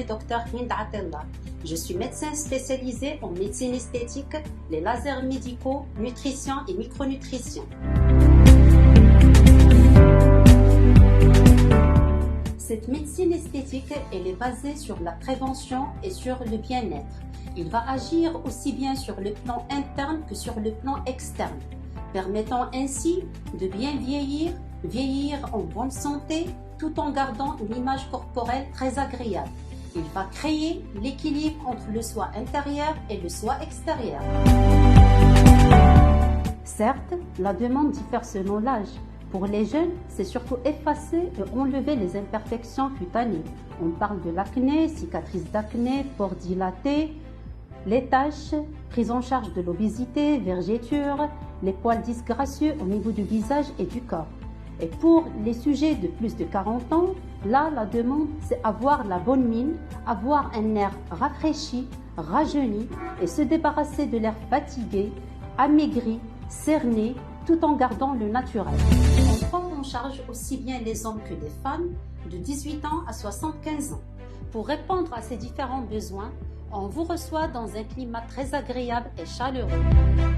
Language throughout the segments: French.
nommé Dr Hind Atella. Je suis médecin spécialisé en médecine esthétique, les lasers médicaux, nutrition et micronutrition. Cette médecine esthétique, elle est basée sur la prévention et sur le bien-être. Il va agir aussi bien sur le plan interne que sur le plan externe, permettant ainsi de bien vieillir en bonne santé, tout en gardant une image corporelle très agréable. Il va créer l'équilibre entre le soi intérieur et le soi extérieur. Certes, la demande diffère selon l'âge. Pour les jeunes, c'est surtout effacer et enlever les imperfections cutanées. On parle de l'acné, cicatrices d'acné, pores dilatés, les taches, prise en charge de l'obésité, vergetures, les poils disgracieux au niveau du visage et du corps. Et pour les sujets de plus de 40 ans, là, la demande, c'est avoir la bonne mine, avoir un air rafraîchi, rajeuni et se débarrasser de l'air fatigué, amaigri, cerné, tout en gardant le naturel. On prend en charge aussi bien les hommes que les femmes de 18 ans à 75 ans. Pour répondre à ces différents besoins, on vous reçoit dans un climat très agréable et chaleureux.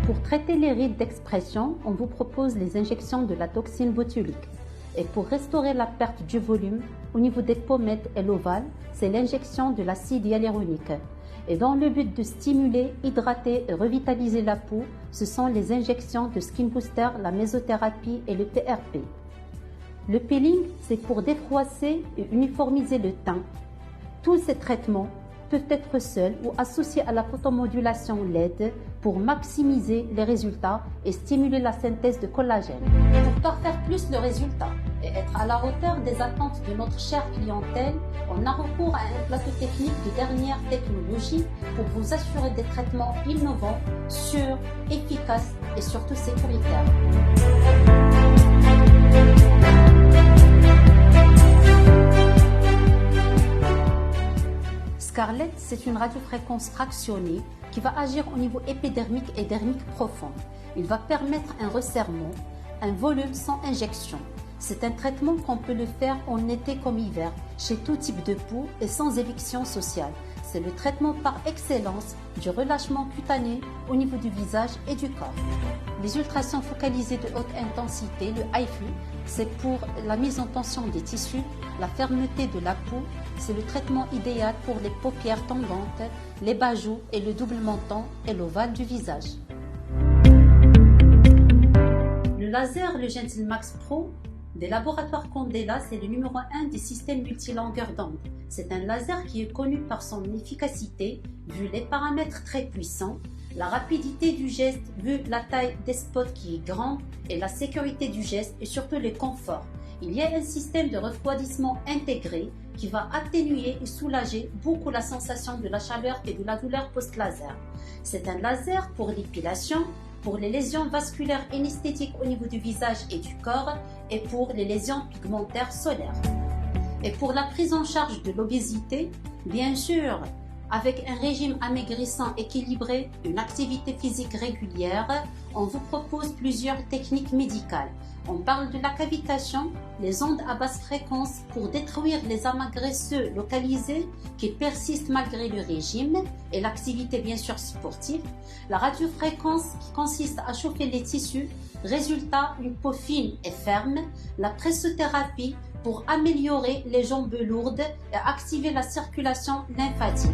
Pour traiter les rides d'expression, on vous propose les injections de la toxine botulique. Et pour restaurer la perte du volume, au niveau des pommettes et l'ovale, c'est l'injection de l'acide hyaluronique. Et dans le but de stimuler, hydrater et revitaliser la peau, ce sont les injections de Skin Booster, la mésothérapie et le PRP. Le peeling, c'est pour défroisser et uniformiser le teint. Tous ces traitements peuvent être seuls ou associés à la photomodulation LED pour maximiser les résultats et stimuler la synthèse de collagène. Pour parfaire plus le résultat et être à la hauteur des attentes de notre chère clientèle, on a recours à un plateau technique de dernière technologie pour vous assurer des traitements innovants, sûrs, efficaces et surtout sécuritaires. Scarlett, c'est une radiofréquence fractionnée qui va agir au niveau épidermique et dermique profond. Il va permettre un resserrement, un volume sans injection. C'est un traitement qu'on peut le faire en été comme hiver, chez tout type de peau et sans éviction sociale. C'est le traitement par excellence du relâchement cutané au niveau du visage et du corps. Les ultrasons focalisés de haute intensité, le HIFU, c'est pour la mise en tension des tissus, la fermeté de la peau. C'est le traitement idéal pour les paupières tombantes, les bas joues et le double menton et l'ovale du visage. Le laser, le Gentilmax Pro, des laboratoires Candela, c'est le numéro 1 des systèmes multilongueurs d'onde. C'est un laser qui est connu par son efficacité, vu les paramètres très puissants, la rapidité du geste, vu la taille des spots qui est grande, et la sécurité du geste et surtout le confort. Il y a un système de refroidissement intégré qui va atténuer et soulager beaucoup la sensation de la chaleur et de la douleur post-laser. C'est un laser pour l'épilation, pour les lésions vasculaires anesthétiques au niveau du visage et du corps et pour les lésions pigmentaires solaires. Et pour la prise en charge de l'obésité, bien sûr, avec un régime amaigrissant équilibré, une activité physique régulière, on vous propose plusieurs techniques médicales. On parle de la cavitation, les ondes à basse fréquence pour détruire les amas graisseux localisés qui persistent malgré le régime et l'activité bien sûr sportive. La radiofréquence qui consiste à chauffer les tissus, résultat une peau fine et ferme. La pressothérapie pour améliorer les jambes lourdes et activer la circulation lymphatique.